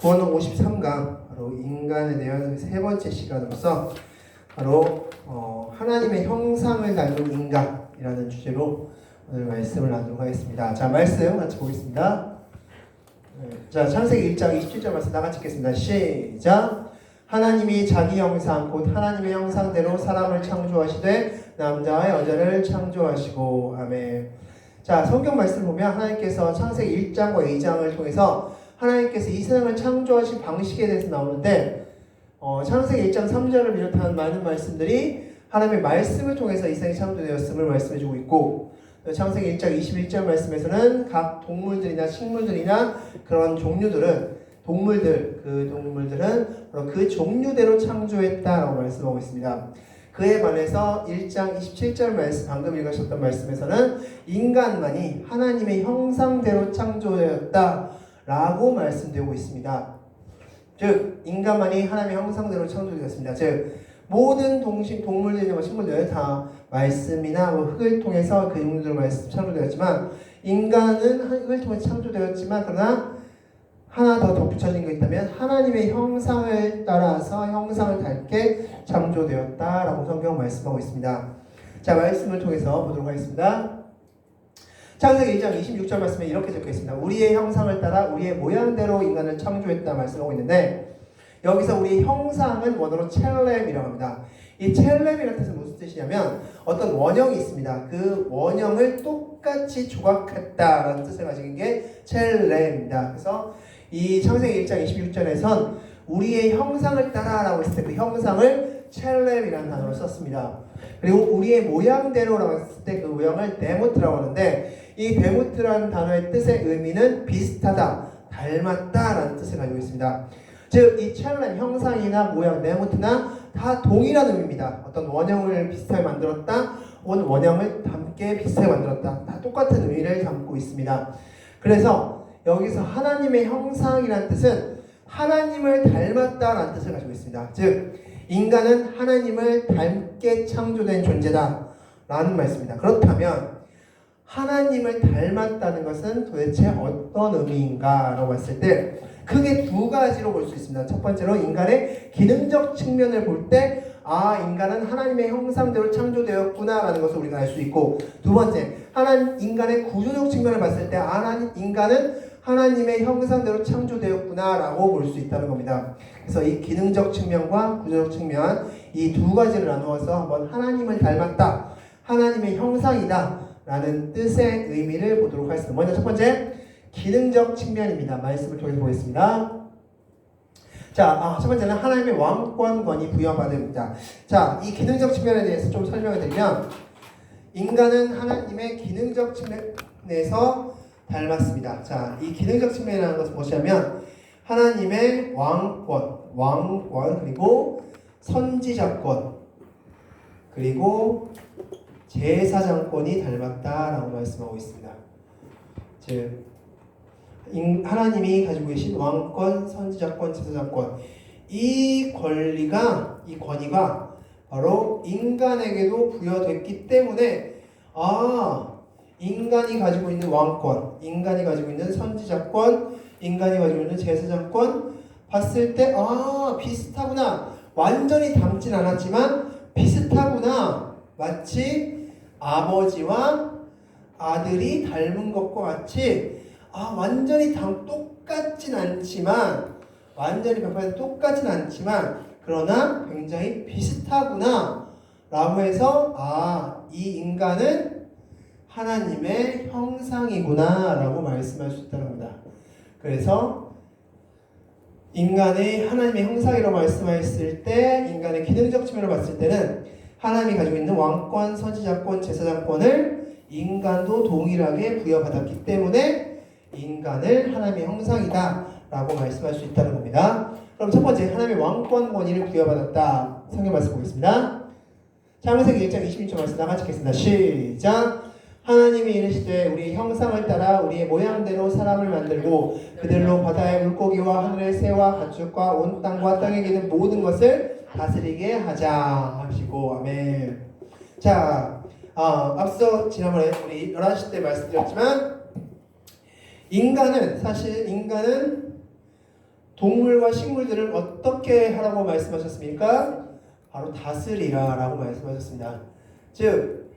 구원론 53강 바로 인간에 대한 세 번째 시간으로서 바로 하나님의 형상을 닮은 인간이라는 주제로 오늘 말씀을 나누도록 하겠습니다. 자, 말씀 같이 보겠습니다. 자, 창세기 1장 27절 말씀 다 같이 읽겠습니다. 시작. 하나님이 자기 형상 곧 하나님의 형상대로 사람을 창조하시되 남자와 여자를 창조하시고. 아멘. 자, 성경 말씀 보면 하나님께서 창세기 1장과 2장을 통해서 하나님께서 이 세상을 창조하신 방식에 대해서 나오는데 창세기 1장 3절을 비롯한 많은 말씀들이 하나님의 말씀을 통해서 이 세상이 창조되었음을 말씀해주고 있고, 창세기 1장 21절 말씀에서는 각 동물들이나 식물들이나 그런 종류들은 동물들은 바로 그 종류대로 창조했다라고 말씀하고 있습니다. 그에 반해서 1장 27절 말씀, 방금 읽으셨던 말씀에서는 인간만이 하나님의 형상대로 창조되었다라고 말씀되고 있습니다. 즉 인간만이 하나님의 형상대로 창조되었습니다. 즉 모든 동물들이나 식물들 다 말씀이나 흙을 통해서 그 종류들로 창조되었지만, 인간은 흙을 통해 창조되었지만 그러나 하나 더 덧붙여진 게 있다면 하나님의 형상을 따라서 형상을 닮게 창조되었다라고 성경 말씀하고 있습니다. 자, 말씀을 통해서 보도록 하겠습니다. 창세기 1장 26절 말씀에 이렇게 적혀 있습니다. 우리의 형상을 따라 우리의 모양대로 인간을 창조했다 말씀하고 있는데, 여기서 우리의 형상은 원어로 첼렘이라고 합니다. 이 첼렘이라는 뜻은 무슨 뜻이냐면 어떤 원형이 있습니다. 그 원형을 똑같이 조각했다라는 뜻을 가진 게 첼렘입니다. 그래서 이 창세기 1장 26절에선 우리의 형상을 따라라고 했을 때 그 형상을 첼렘이라는 단어를 썼습니다. 그리고 우리의 모양대로라고 했을 때 그 모양을 데모트라고 하는데, 이 데모트라는 단어의 뜻의 의미는 비슷하다, 닮았다라는 뜻을 가지고 있습니다. 즉 이 첼렘, 형상이나 모양, 데모트나 다 동일한 의미입니다. 어떤 원형을 비슷하게 만들었다, 혹은 원형을 닮게 비슷하게 만들었다, 다 똑같은 의미를 담고 있습니다. 그래서 여기서 하나님의 형상이라는 뜻은 하나님을 닮았다라는 뜻을 가지고 있습니다. 즉 인간은 하나님을 닮게 창조된 존재다 라는 말씀입니다. 그렇다면 하나님을 닮았다는 것은 도대체 어떤 의미인가 라고 봤을 때 크게 두 가지로 볼 수 있습니다. 첫 번째로 인간의 기능적 측면을 볼 때 인간은 하나님의 형상대로 창조되었구나 라는 것을 우리가 알 수 있고, 두 번째, 인간의 구조적 측면을 봤을 때 인간은 하나님의 형상대로 창조되었구나 라고 볼 수 있다는 겁니다. 그래서 이 기능적 측면과 구조적 측면, 이 두 가지를 나누어서 한번 하나님을 닮았다, 하나님의 형상이다 라는 뜻의 의미를 보도록 하겠습니다. 먼저 첫 번째, 기능적 측면입니다. 말씀을 통해서 보겠습니다. 자, 첫 번째는 하나님의 왕권권이 부여받습니다. 자, 이 기능적 측면에 대해서 좀 설명을 드리면, 인간은 하나님의 기능적 측면에서 닮았습니다. 자, 이 기능적 측면이라는 것은 무엇이냐면 하나님의 왕권, 그리고 선지자권, 그리고 제사장권이 닮았다라고 말씀하고 있습니다. 즉 하나님이 가지고 계신 왕권, 선지자권, 제사장권, 이 권위가 바로 인간에게도 부여됐기 때문에 인간이 가지고 있는 왕권, 인간이 가지고 있는 선지자권, 인간이 가지고 있는 제사장권 봤을 때 비슷하구나, 완전히 닮진 않았지만 비슷하구나, 마치 아버지와 아들이 닮은 것과 같이 완전히 똑같진 않지만, 완전히 100% 똑같진 않지만 그러나 굉장히 비슷하구나 라고 해서 이 인간은 하나님의 형상이구나 라고 말씀할 수 있다는 겁니다. 그래서 인간의 하나님의 형상이라고 말씀했을 때, 인간의 기능적 측면을 봤을 때는 하나님이 가지고 있는 왕권, 선지자권, 제사장권을 인간도 동일하게 부여받았기 때문에 인간을 하나님의 형상이다 라고 말씀할 수 있다는 겁니다. 그럼 첫 번째, 하나님의 왕권 권위를 부여받았다. 성경 말씀 보겠습니다. 창세기 1장 26절 말씀 다 같이 읽겠습니다. 시작. 하나님이 이르시되 우리의 형상을 따라 우리의 모양대로 사람을 만들고 그들로 바다의 물고기와 하늘의 새와 가축과 온 땅과 땅에 기는 모든 것을 다스리게 하자 하시고. 아멘. 자, 앞서 지난번에 우리 11시 때 말씀드렸지만, 사실 인간은 동물과 식물들을 어떻게 하라고 말씀하셨습니까? 바로 다스리라 라고 말씀하셨습니다. 즉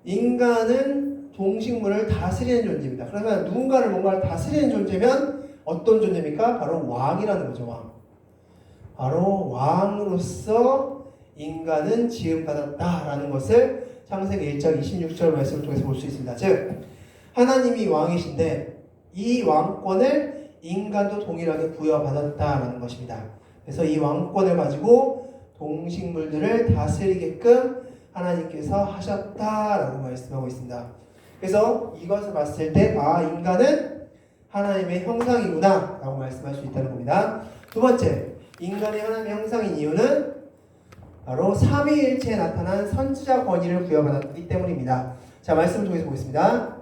인간은 동식물을 다스리는 존재입니다. 그러면 누군가를 뭔가를 다스리는 존재면 어떤 존재입니까? 바로 왕이라는 거죠. 왕. 바로 왕으로서 인간은 지음받았다라는 것을 창세기 1장 26절 말씀을 통해서 볼 수 있습니다. 즉 하나님이 왕이신데 이 왕권을 인간도 동일하게 부여받았다라는 것입니다. 그래서 이 왕권을 가지고 동식물들을 다스리게끔 하나님께서 하셨다라고 말씀하고 있습니다. 그래서 이것을 봤을 때 인간은 하나님의 형상이구나 라고 말씀할 수 있다는 겁니다. 두 번째, 인간이 하나님의 형상인 이유는 바로 삼위일체에 나타난 선지자 권위를 부여받았기 때문입니다. 자, 말씀을 통해서 보겠습니다.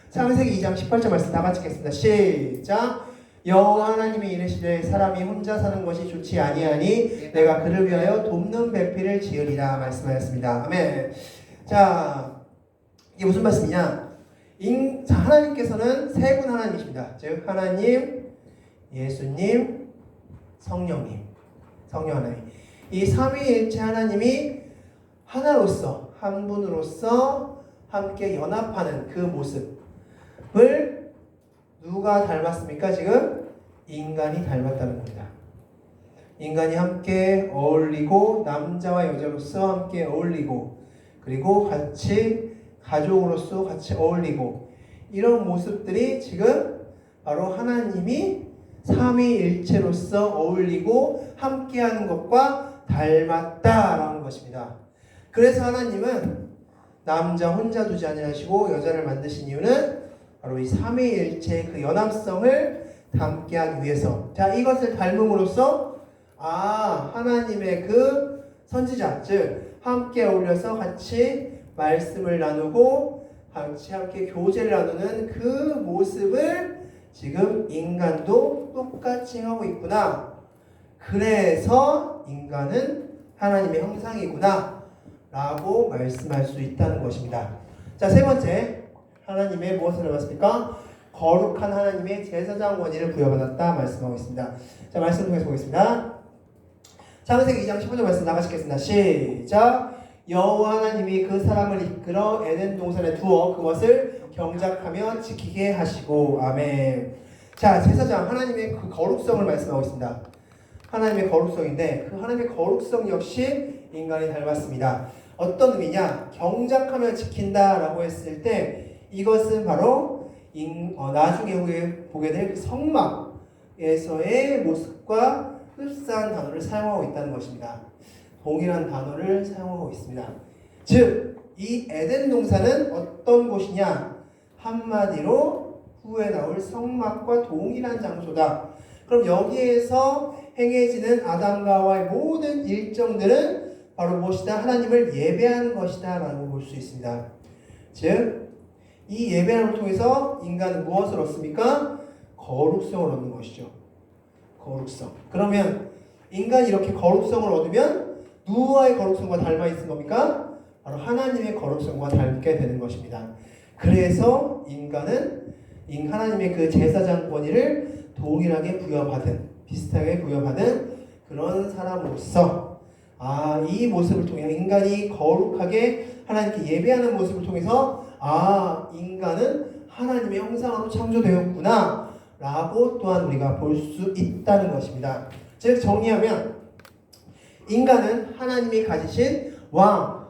창세기 2장 18절 말씀 다 같이 읽겠습니다. 시작! 여호와 하나님이 이르시되 사람이 혼자 사는 것이 좋지 아니하니 내가 그를 위하여 돕는 배필을 지으리라 말씀하였습니다. 아멘. 자, 이게 무슨 말씀이냐? 하나님께서는 세 분 하나님이십니다. 즉 하나님, 예수님, 성령 하나님. 이 삼위일체 하나님이 하나로서 한 분으로서 함께 연합하는 그 모습을 누가 닮았습니까? 지금 인간이 닮았다는 겁니다. 인간이 함께 어울리고 남자와 여자로서 함께 어울리고 그리고 같이 가족으로서 같이 어울리고 이런 모습들이 지금 바로 하나님이 삼위일체로서 어울리고 함께하는 것과 닮았다라는 것입니다. 그래서 하나님은 남자 혼자 두지 아니하시고 여자를 만드신 이유는 바로 이 삼위일체의 그 연합성을 담게하기 위해서. 자, 이것을 닮음으로써 하나님의 그 선지자, 즉 함께 어울려서 같이 말씀을 나누고 같이 함께 교제를 나누는 그 모습을 지금 인간도 똑같이 하고 있구나. 그래서 인간은 하나님의 형상이구나 라고 말씀할 수 있다는 것입니다. 자, 세 번째, 하나님의 무엇을 닮았습니까? 거룩한 하나님의 제사장 권위를 부여받았다 말씀하고 있습니다. 자, 말씀 통해서 보겠습니다. 창세기 2장 15절 말씀 나가시겠습니다. 시작! 여호와 하나님이 그 사람을 이끌어 에덴 동산에 두어 그것을 경작하며 지키게 하시고. 아멘. 자, 제사장 하나님의 그 거룩성을 말씀하고 있습니다. 하나님의 거룩성인데 그 하나님의 거룩성 역시 인간이 닮았습니다. 어떤 의미냐? 경작하며 지킨다라고 했을 때 이것은 바로 나중에 보게 될 성막에서의 모습과 흡사한 단어를 사용하고 있다는 것입니다. 동일한 단어를 사용하고 있습니다. 즉, 이 에덴 동산은 어떤 곳이냐? 한마디로 후에 나올 성막과 동일한 장소다. 그럼 여기에서 행해지는 아담과 하와의 모든 일정들은 바로 무엇이다? 하나님을 예배하는 것이다 라고 볼 수 있습니다. 즉, 이 예배함을 통해서 인간은 무엇을 얻습니까? 거룩성을 얻는 것이죠. 거룩성. 그러면 인간이 이렇게 거룩성을 얻으면 누구와의 거룩성과 닮아 있는 겁니까? 바로 하나님의 거룩성과 닮게 되는 것입니다. 그래서 인간은 하나님의 그 제사장 권위를 동일하게 부여받은, 비슷하게 부여받은 그런 사람으로서 이 모습을 통해 인간이 거룩하게 하나님께 예배하는 모습을 통해서 인간은 하나님의 형상으로 창조되었구나 라고 또한 우리가 볼 수 있다는 것입니다. 즉 정리하면 인간은 하나님이 가지신 왕,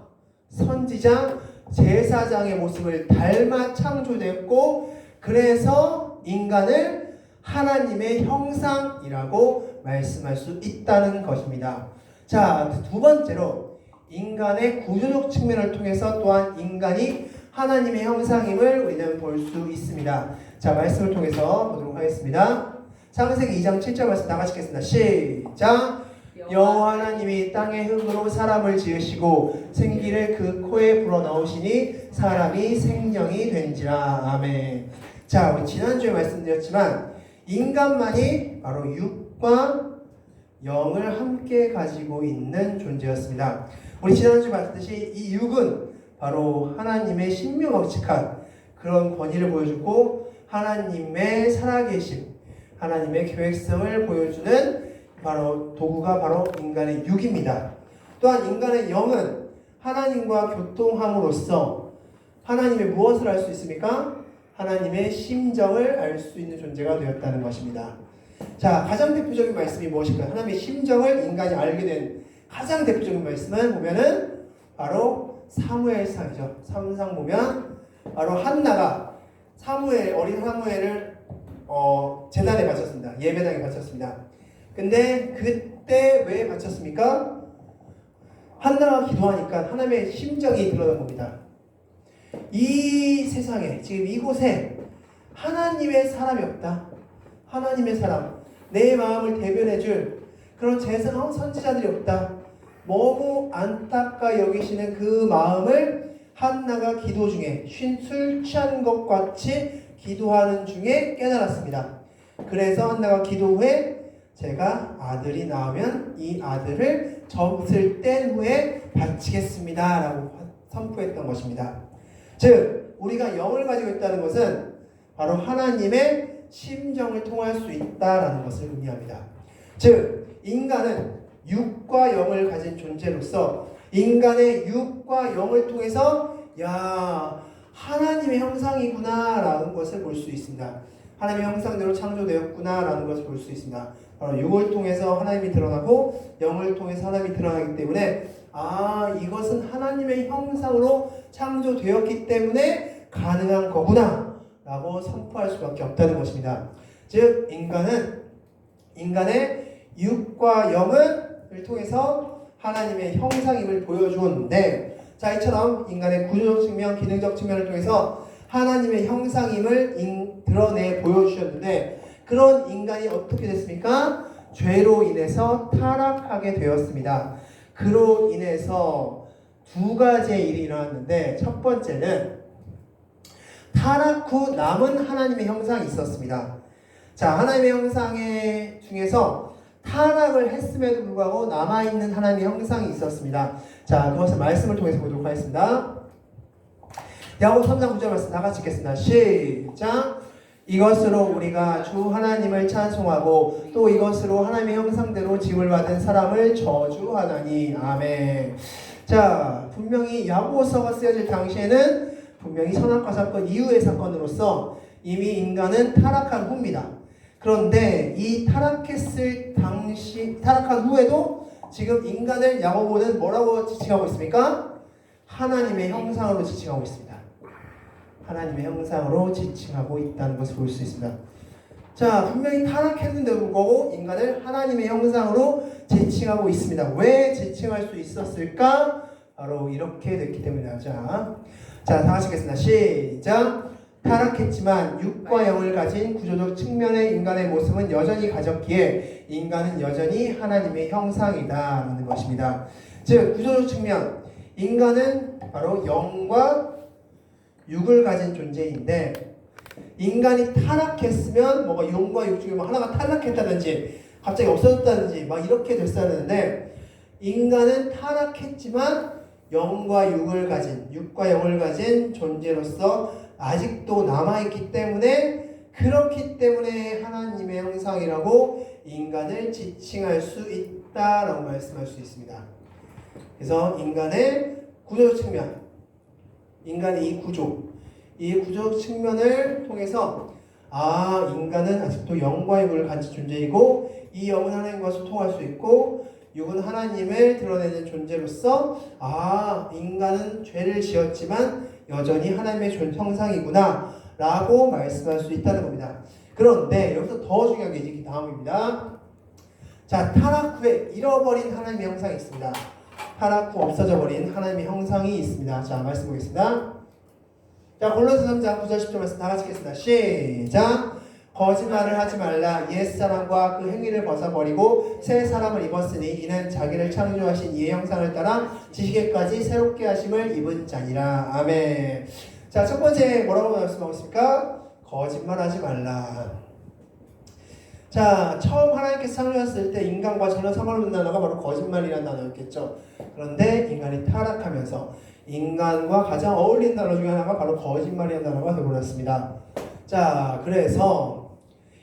선지자, 제사장의 모습을 닮아 창조됐고 그래서 인간을 하나님의 형상이라고 말씀할 수 있다는 것입니다. 자, 두 번째로 인간의 구조적 측면을 통해서 또한 인간이 하나님의 형상임을 우리는 볼 수 있습니다. 자, 말씀을 통해서 보도록 하겠습니다. 창세기 2장 7절 말씀 다 같이 읽겠습니다. 시작! 여호와 하나님이 땅의 흙으로 사람을 지으시고 생기를 그 코에 불어넣으시니 사람이 생명이 된지라. 아멘. 자, 우리 지난주에 말씀드렸지만 인간만이 바로 육과 영을 함께 가지고 있는 존재였습니다. 우리 지난주에 봤듯이 이 육은 바로 하나님의 신묘막측한 그런 권위를 보여주고 하나님의 살아계심, 하나님의 계획성을 보여주는 바로 도구가 바로 인간의 육입니다. 또한 인간의 영은 하나님과 교통함으로써 하나님의 무엇을 알 수 있습니까? 하나님의 심정을 알 수 있는 존재가 되었다는 것입니다. 자, 가장 대표적인 말씀이 무엇일까요? 하나님의 심정을 인간이 알게 된 가장 대표적인 말씀은 보면은 바로 사무엘상이죠. 사무엘상 보면 바로 한나가 어린 사무엘을 제단에 바쳤습니다. 예배당에 바쳤습니다. 근데 그때 왜 바쳤습니까? 한나가 기도하니까 하나님의 심정이 드러난 겁니다. 이 세상에 지금 이곳에 하나님의 사람이 없다. 하나님의 사람, 내 마음을 대변해줄 그런 선지자들이 없다. 너무 안타까 여기시는 그 마음을 한나가 기도 중에 술 취한 것 같이 기도하는 중에 깨달았습니다. 그래서 한나가 기도 후에 제가 아들이 나오면 이 아들을 젖을 뗀 후에 바치겠습니다 라고 선포했던 것입니다. 즉 우리가 영을 가지고 있다는 것은 바로 하나님의 심정을 통할 수 있다라는 것을 의미합니다. 즉 인간은 육과 영을 가진 존재로서 인간의 육과 영을 통해서 하나님의 형상이구나 라는 것을 볼 수 있습니다. 하나님의 형상대로 창조되었구나 라는 것을 볼 수 있습니다. 바로 육을 통해서 하나님이 드러나고 영을 통해서 하나님이 드러나기 때문에 이것은 하나님의 형상으로 창조되었기 때문에 가능한 거구나 라고 선포할 수밖에 없다는 것입니다. 즉 인간은 인간의 육과 영을 통해서 하나님의 형상임을 보여주었는데, 자 이처럼 인간의 구조적 측면, 기능적 측면을 통해서 하나님의 형상임을 드러내 보여주셨는데, 그런 인간이 어떻게 됐습니까? 죄로 인해서 타락하게 되었습니다. 그로 인해서 두 가지의 일이 일어났는데, 첫 번째는 타락 후 남은 하나님의 형상이 있었습니다. 자, 하나님의 형상의 중에서 타락을 했음에도 불구하고 남아있는 하나님의 형상이 있었습니다. 자, 그것을 말씀을 통해서 보도록 하겠습니다. 야고보 3장 9절 말씀 다 같이 읽겠습니다. 시작! 이것으로 우리가 주 하나님을 찬송하고 또 이것으로 하나님의 형상대로 지음을 받은 사람을 저주하나니. 아멘. 자, 분명히 야고보서가 쓰여질 당시에는 분명히 선악과 사건 이후의 사건으로서 이미 인간은 타락한 후입니다. 그런데 이 타락한 후에도 지금 인간을 야고보는 뭐라고 지칭하고 있습니까? 하나님의 형상으로 지칭하고 있습니다. 하나님의 형상으로 지칭하고 있다는 것을 볼 수 있습니다. 자, 분명히 타락했는데도 불구하고 인간을 하나님의 형상으로 지칭하고 있습니다. 왜 지칭할 수 있었을까? 바로 이렇게 됐기 때문이다. 자, 다 같이 읽겠습니다. 시작! 타락했지만 육과 영을 가진 구조적 측면의 인간의 모습은 여전히 가졌기에 인간은 여전히 하나님의 형상이다 라는 것입니다. 즉 구조적 측면, 인간은 바로 영과 육을 가진 존재인데, 인간이 타락했으면 뭐가 영과 육 중에 하나가 탈락했다든지 갑자기 없어졌다든지 막 이렇게 됐었는데, 인간은 타락했지만 육과 영을 가진 존재로서 아직도 남아있기 때문에, 그렇기 때문에 하나님의 형상이라고 인간을 지칭할 수 있다라고 말씀할 수 있습니다. 그래서 인간의 구조적 측면, 인간의 이 구조적 측면을 통해서 인간은 아직도 영과 육을 가진 존재이고, 이 영은 하나님과 소통할 수 있고 육은 하나님을 드러내는 존재로서 인간은 죄를 지었지만 여전히 하나님의 형상이구나 라고 말씀할 수 있다는 겁니다. 그런데 여기서 더 중요한 게 이제 다음입니다. 자, 타락 후에 잃어버린 하나님의 형상이 있습니다. 타락 후 없어져 버린 하나님의 형상이 있습니다. 자, 말씀 보겠습니다. 자, 골로새 3장 9절 10절 말씀 다 같이 읽겠습니다. 시작! 거짓말을 하지 말라. 옛사람과 그 행위를 벗어버리고 새 사람을 입었으니 이는 자기를 창조하신 이의 형상을 따라 지식에까지 새롭게 하심을 입은 자니라. 아멘. 자, 첫 번째 뭐라고 말씀하고 있습니까? 거짓말하지 말라. 자, 처음 하나님께서 창조하셨을 때 인간과 전혀 상관없는 단어가 바로 거짓말이라는 단어였겠죠. 그런데 인간이 타락하면서 인간과 가장 어울리는 단어 중에 하나가 바로 거짓말이라는 단어가 되어버렸습니다. 자, 그래서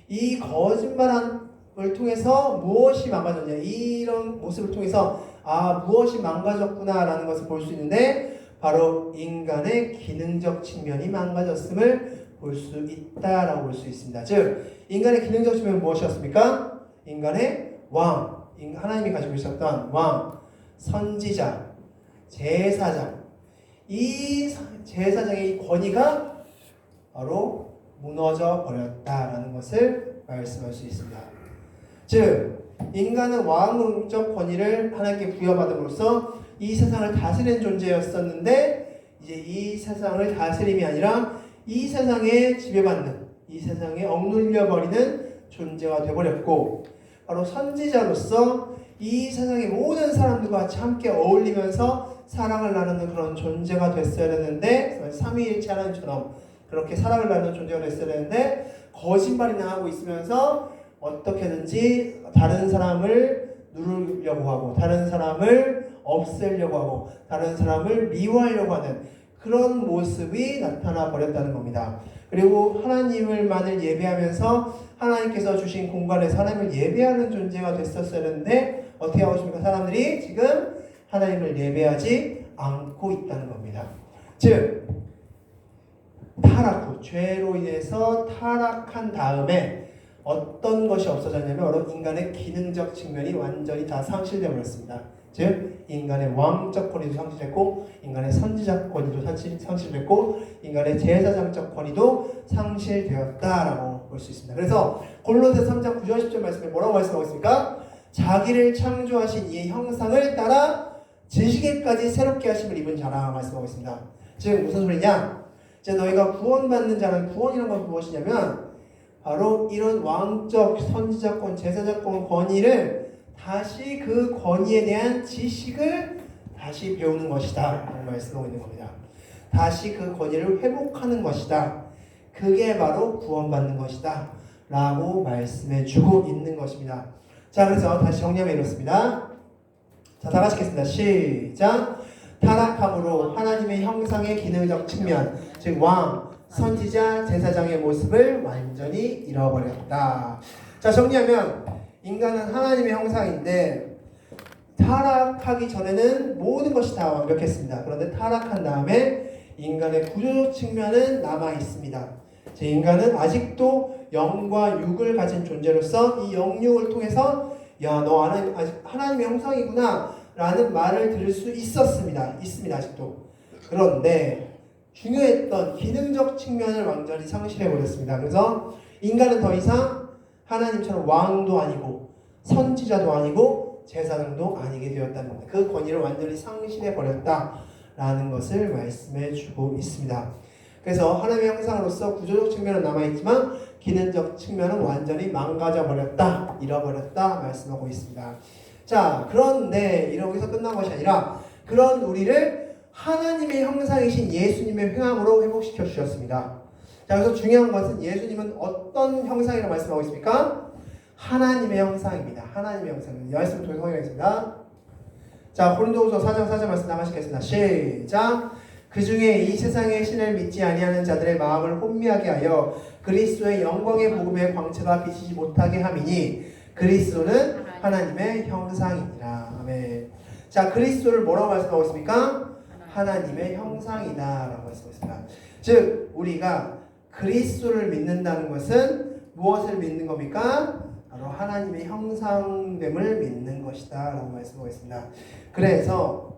이 거짓말을 통해서 무엇이 망가졌냐, 이런 모습을 통해서 무엇이 망가졌구나라는 것을 볼 수 있는데, 바로 인간의 기능적 측면이 망가졌음을 볼 수 있다라고 볼 수 있습니다. 즉 인간의 기능적 측면은 무엇이었습니까? 인간의 왕, 하나님이 가지고 있었던 왕, 선지자, 제사장, 이 제사장의 권위가 바로 무너져 버렸다라는 것을 말씀할 수 있습니다. 즉 인간은 왕적 권위를 하나님께 부여받음으로써 이 세상을 다스리는 존재였었는데, 이제 이 세상을 다스림이 아니라 이 세상에 지배받는, 이 세상에 억눌려 버리는 존재가 되어버렸고, 바로 선지자로서 이 세상의 모든 사람들과 같이 함께 어울리면서 사랑을 나누는 그런 존재가 됐어야 되는데, 삼위일체 하나님처럼 그렇게 사랑을 나누는 존재가 됐어야 되는데, 거짓말이나 하고 있으면서 어떻게든지 다른 사람을 누르려고 하고, 다른 사람을 없애려고 하고, 다른 사람을 미워하려고 하는 그런 모습이 나타나 버렸다는 겁니다. 그리고 하나님을만을 예배하면서 하나님께서 주신 공간에서 하나님을 예배하는 존재가 됐었어야 했는데, 어떻게 하고 있습니까? 사람들이 지금 하나님을 예배하지 않고 있다는 겁니다. 즉 타락 후, 죄로 인해서 타락한 다음에 어떤 것이 없어졌냐면, 바로 인간의 기능적 측면이 완전히 다 상실되어 버렸습니다. 즉 인간의 왕적 권위도 상실됐고, 인간의 선지자 권위도 상실됐고, 인간의 제사장적 권위도 상실되었다라고 볼 수 있습니다. 그래서 골로새 3장 9절 10절 말씀에 뭐라고 말씀하고 있습니까? 자기를 창조하신 이의 형상을 따라 지식에까지 새롭게 하심을 입은 자라 말씀하고 있습니다. 즉 무슨 소리냐? 이제 너희가 구원받는 자는, 구원이라는 건 무엇이냐면 바로 이런 왕적 선지자권, 제사자권 권위를 다시, 그 권위에 대한 지식을 다시 배우는 것이다 라고 말씀하고 있는 겁니다. 다시 그 권위를 회복하는 것이다. 그게 바로 구원받는 것이다 라고 말씀해 주고 있는 것입니다. 자, 그래서 다시 정리하면 이렇습니다. 자, 다 같이 읽겠습니다. 시작. 타락함으로 하나님의 형상의 기능적 측면, 즉 왕, 선지자, 제사장의 모습을 완전히 잃어버렸다. 자, 정리하면 인간은 하나님의 형상인데, 타락하기 전에는 모든 것이 다 완벽했습니다. 그런데 타락한 다음에 인간의 구조적 측면은 남아 있습니다. 제 인간은 아직도 영과 육을 가진 존재로서 이 영육을 통해서 야, 너 하나님의 형상이구나 라는 말을 들을 수 있습니다. 아직도. 그런데 중요했던 기능적 측면을 완전히 상실해버렸습니다. 그래서 인간은 더 이상 하나님처럼 왕도 아니고 선지자도 아니고 제사장도 아니게 되었다는 겁니다. 그 권위를 완전히 상실해버렸다라는 것을 말씀해 주고 있습니다. 그래서 하나님의 형상으로서 구조적 측면은 남아있지만 기능적 측면은 완전히 망가져버렸다, 잃어버렸다 말씀하고 있습니다. 자, 그런데 여기서 끝난 것이 아니라 그런 우리를 하나님의 형상이신 예수님의 횡함으로 회복시켜 주셨습니다. 자, 그래서 중요한 것은 예수님은 어떤 형상이라고 말씀하고 있습니까? 하나님의 형상입니다. 하나님의 형상입니다. 말씀을 통해서 확인하겠습니다. 자, 고린도후서 4장 4절 말씀 나가시겠습니다. 시작. 그 중에 이 세상의 신을 믿지 아니하는 자들의 마음을 혼미하게 하여 그리스도의 영광의 복음의 광채가 비치지 못하게 함이니 그리스도는 하나님의 형상이니라. 아멘. 자, 그리스도를 뭐라고 말씀하고 있습니까? 하나님의 형상이다 라고 말씀하고 있습니다. 즉 우리가 그리스도를 믿는다는 것은 무엇을 믿는 겁니까? 바로 하나님의 형상됨을 믿는 것이다 라고 말씀하고 있습니다. 그래서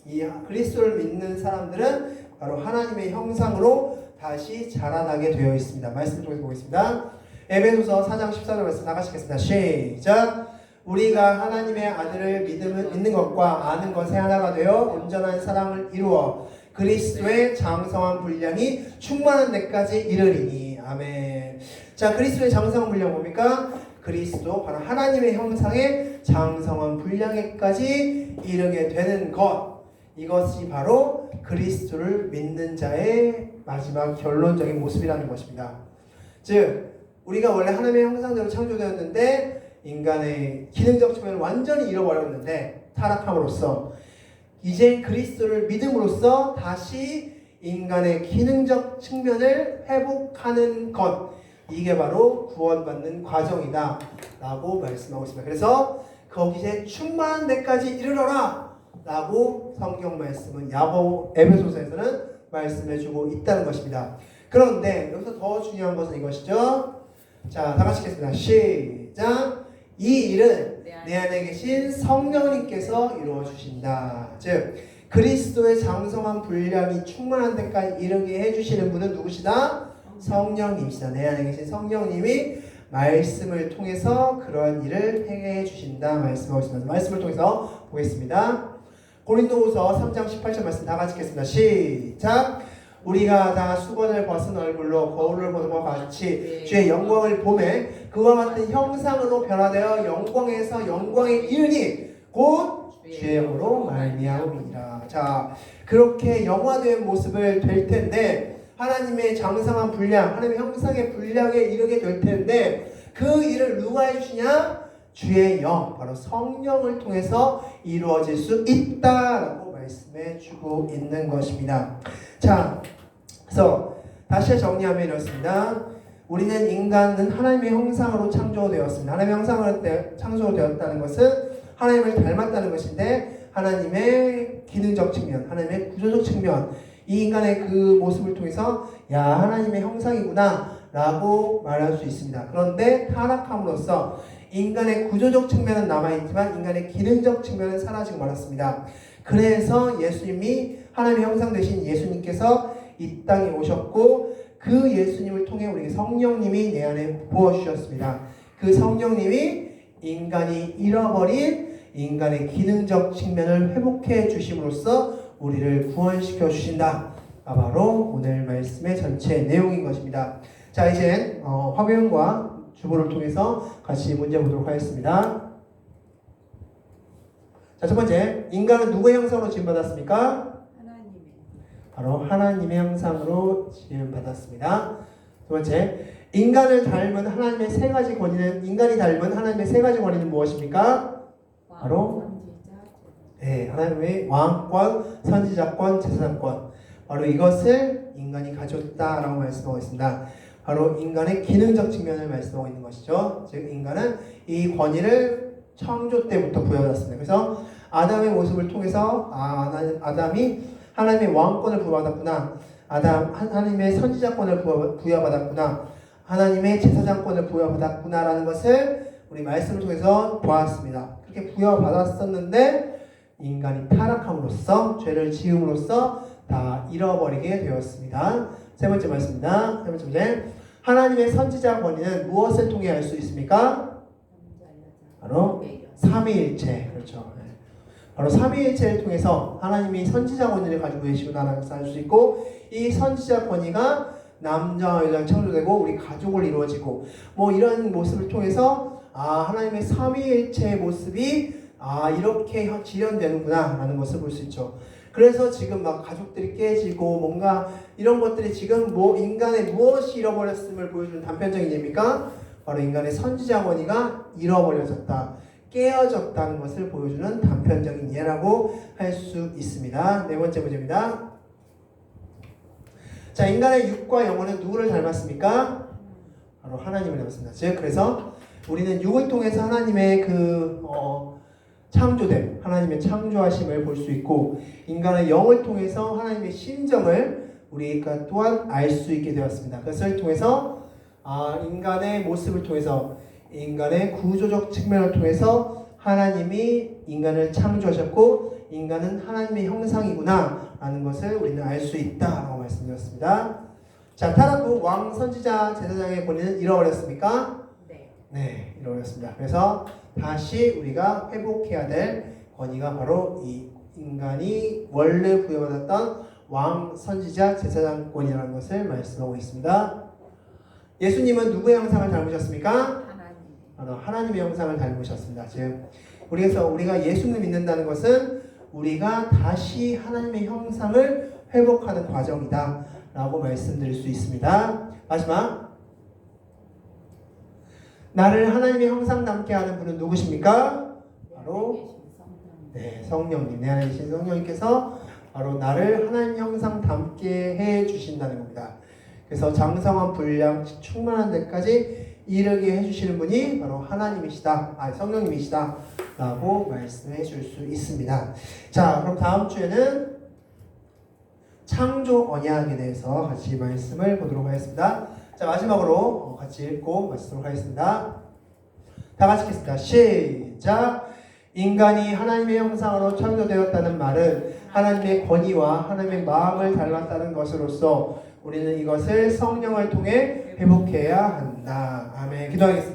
이 그리스도를 믿는 사람들은 바로 하나님의 형상으로 다시 자라나게 되어 있습니다. 말씀 통해서 보겠습니다. 에베소서 4장 14절 말씀 나가시겠습니다. 시작. 우리가 하나님의 아들을 믿는 것과 아는 것에 하나가 되어 온전한 사랑을 이루어 그리스도의 장성한 분량이 충만한 데까지 이르리니. 아멘. 자, 그리스도의 장성한 분량 뭡니까? 그리스도, 바로 하나님의 형상의 장성한 분량에까지 이르게 되는 것. 이것이 바로 그리스도를 믿는 자의 마지막 결론적인 모습이라는 것입니다. 즉 우리가 원래 하나님의 형상대로 창조되었는데 인간의 기능적 측면을 완전히 잃어버렸는데 타락함으로써 이제 그리스도를 믿음으로써 다시 인간의 기능적 측면을 회복하는 것, 이게 바로 구원받는 과정이다 라고 말씀하고 있습니다. 그래서 거기에 충만한 데까지 이르러라 라고 성경 말씀은 에베소서에서는 말씀해주고 있다는 것입니다. 그런데 여기서 더 중요한 것은 이것이죠. 자, 다 같이 읽겠습니다. 시작. 이 일은 내 안에 계신 성령님께서 이루어 주신다. 즉 그리스도의 장성한 분량이 충만한 데까지 이르게 해주시는 분은 누구시다? 성령님이시다. 내 안에 계신 성령님이 말씀을 통해서 그러한 일을 행해 주신다 말씀하고 있습니다. 말씀을 통해서 보겠습니다. 고린도후서 3장 18절 말씀 다 같이 읽겠습니다. 시작. 우리가 다 수건을 벗은 얼굴로 거울을 보는 것과 같이 주의 영광을 보매 그와 같은 형상으로 변화되어 영광에서 영광에 이르니 곧 주의 영으로 말미암음이니라. 자, 그렇게 영화된 모습을 될 텐데 하나님의 장성한 분량, 하나님의 형상의 분량에 이르게 될 텐데 그 일을 누가 해주시냐? 주의 영, 바로 성령을 통해서 이루어질 수 있다라고 말씀해 주고 있는 것입니다. 자, 그래서 다시 정리하면 이렇습니다. 우리는 인간은 하나님의 형상으로 창조되었습니다. 하나님의 형상으로 창조되었다는 것은 하나님을 닮았다는 것인데 하나님의 기능적 측면, 하나님의 구조적 측면, 이 인간의 그 모습을 통해서 야, 하나님의 형상이구나 라고 말할 수 있습니다. 그런데 타락함으로써 인간의 구조적 측면은 남아있지만 인간의 기능적 측면은 사라지고 말았습니다. 그래서 예수님이 하나님의 형상 되신 예수님께서 이 땅에 오셨고 그 예수님을 통해 우리 성령님이 내 안에 부어주셨습니다. 그 성령님이 인간이 잃어버린 인간의 기능적 측면을 회복해 주심으로써 우리를 구원시켜 주신다. 바로 오늘 말씀의 전체 내용인 것입니다. 자, 이제 화면과 주보를 통해서 같이 문제 보도록 하겠습니다. 자, 첫 번째, 인간은 누구의 형상으로 지음받았습니까? 바로 하나님의 형상으로 지음받았습니다. 두 번째, 인간을 닮은 하나님의 세 가지 권위는 인간이 닮은 하나님의 세 가지 권위는 무엇입니까? 바로 하나님의 왕권, 선지자권, 제사장권. 바로 이것을 인간이 가졌다라고 말씀하고 있습니다. 바로 인간의 기능적 측면을 말씀하고 있는 것이죠. 즉 인간은 이 권위를 창조 때부터 부여받았습니다. 그래서 아담의 모습을 통해서 아담이 하나님의 왕권을 부여받았구나. 하나님의 선지자권을 부여받았구나. 하나님의 제사장권을 부여받았구나라는 것을 우리 말씀을 통해서 보았습니다. 그렇게 부여받았었는데 인간이 타락함으로써 죄를 지음으로써 다 잃어버리게 되었습니다. 세 번째 말씀입니다. 세 번째 문제. 하나님의 선지자 권위는 무엇을 통해 알 수 있습니까? 바로 삼위일체. 그렇죠. 바로 삼위일체를 통해서 하나님이 선지자 권위를 가지고 계시구나라는 것을 알 수 있고 이 선지자 권위가 남자와 여자가 창조되고 우리 가족을 이루어지고 뭐 이런 모습을 통해서 하나님의 삼위일체의 모습이 이렇게 지연되는구나 라는 것을 볼 수 있죠. 그래서 지금 막 가족들이 깨지고 뭔가 이런 것들이 지금 인간의 무엇이 잃어버렸음을 보여주는 단편적인 예입니까? 바로 인간의 선지자 권위가 잃어버려졌다, 깨어졌다는 것을 보여주는 단편적인 예라고 할 수 있습니다. 네 번째 문제입니다. 자, 인간의 육과 영혼은 누구를 닮았습니까? 바로 하나님을 닮았습니다. 즉 그래서 우리는 육을 통해서 하나님의 창조됨, 하나님의 창조하심을 볼 수 있고 인간의 영을 통해서 하나님의 심정을 우리가 또한 알 수 있게 되었습니다. 그것을 통해서 인간의 모습을 통해서 인간의 구조적 측면을 통해서 하나님이 인간을 창조하셨고 인간은 하나님의 형상이구나 라는 것을 우리는 알 수 있다라고 말씀드렸습니다. 자, 타락 후 왕, 선지자, 제사장의 권위는 잃어버렸습니까? 네, 잃어버렸습니다. 그래서 다시 우리가 회복해야 될 권위가 바로 이 인간이 원래 부여받았던 왕, 선지자, 제사장권이라는 것을 말씀하고 있습니다. 예수님은 누구의 형상을 닮으셨습니까? 바로 하나님의 형상을 닮으셨습니다. 즉 우리가 예수님을 믿는다는 것은 우리가 다시 하나님의 형상을 회복하는 과정이다 라고 말씀드릴 수 있습니다. 마지막, 나를 하나님의 형상 닮게 하는 분은 누구십니까? 바로 성령님, 내 안에 계신 성령님께서 바로 나를 하나님 형상 닮게 해 주신다는 겁니다. 그래서 장성한 분량 충만한 데까지 이르게 해주시는 분이 바로 하나님이시다, 성령님이시다 라고 말씀해 줄 수 있습니다. 자, 그럼 다음 주에는 창조 언약에 대해서 같이 말씀을 보도록 하겠습니다. 자, 마지막으로 같이 읽고 마치도록 하겠습니다. 다 같이 읽겠습니다. 시작! 인간이 하나님의 형상으로 창조되었다는 말은 하나님의 권위와 하나님의 마음을 닮았다는 것으로서 우리는 이것을 성령을 통해 회복해야 한다. 아멘. 기도하겠습니다.